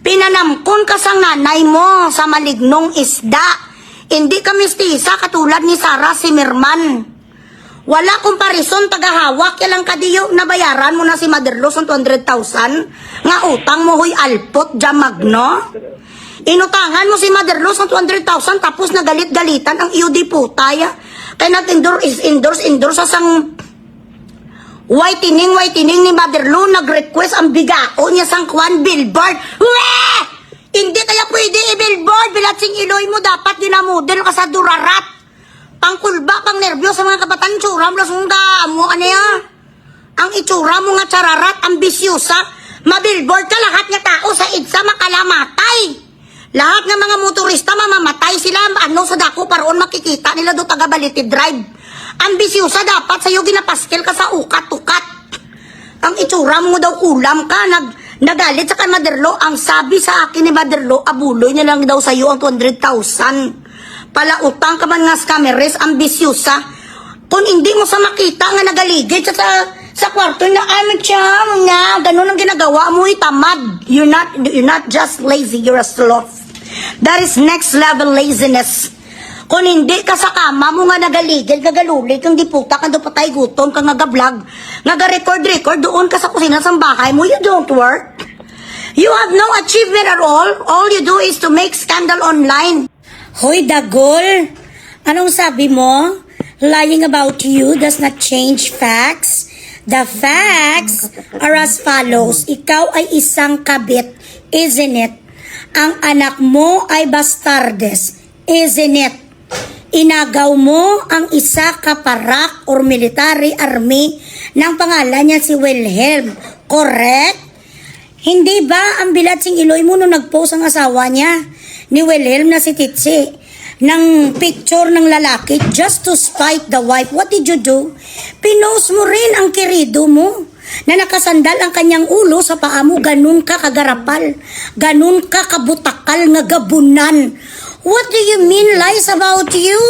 Pinanamkon ka sang nanay mo sa malignong isda. Hindi ka mistisa katulad ni Sarah Zimmerman. Wala komparison tagahawak yalang kadiyo na bayaran mo na si Motherlos ng 200,000 nga utang mo huy alpot dyan magno. Inutangan mo si Motherlos ng 200,000 tapos nagalit-galitan ang iyo di putay. Kaya nag-endorse sa sang whitening ni Motherlo, nag-request ang bigao niya sang kwan billboard. Weh! Hindi kaya pwede i-billboard, bilatsing iloy mo dapat ginamodel ka sa durarat. Pangkulba, pang nervyos sa mga kabataan, tsura mo lasong mo, ano ya? Ang itsura mo nga tsararat, ambisyosa, mabillboard ka lahat nga tao sa idsa makalamatay. Lahat ng mga motorista mamamatay sila, ano sa dako paroon makikita nila do taga Balete Drive. Ambisyosa dapat sa'yo ginapaskel ka sa ukat-ukat. Ang itsura mo daw kulam ka, nagalit sa kay Motherlo. Ang sabi sa akin ni Motherlo, abuloy niya lang daw sa'yo ang 200,000. Palautang ka man nga scammers, ambisyosa. Kung hindi mo sa makita nga nagaligid sa kwarto na cham nga, ganun ang ginagawa mo, tamad. You're not just lazy, you're a sloth. That is next level laziness. Kung hindi ka sa kama mo nga nagaligid, gagalulig, kang diputa, kang patay gutom, kang nagablog, record doon ka sa kusina sa bahay mo, you don't work. You have no achievement at all. All you do is to make scandal online. Hoy, Dagol! Anong sabi mo? Lying about you does not change facts. The facts are as follows. Ikaw ay isang kabit, isn't it? Ang anak mo ay bastardes, isn't it? Inagaw mo ang isa kaparak or military army ng pangalan niya si Wilhelm. Correct? Hindi ba ang bilatsing iloy mo nung nag-post ang asawa niya ni Wilhelm na si Titsi ng picture ng lalaki just to spite the wife? What did you do? Pinost mo rin ang kirido mo na nakasandal ang kanyang ulo sa paa mo. Ganun ka kagarapal. Ganun ka kabutakal nga gabunan. What do you mean lies about you?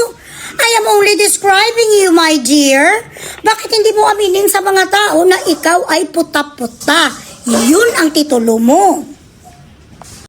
I am only describing you, my dear. Bakit hindi mo aminin sa mga tao na ikaw ay puta-puta? Yun ang titulo mo.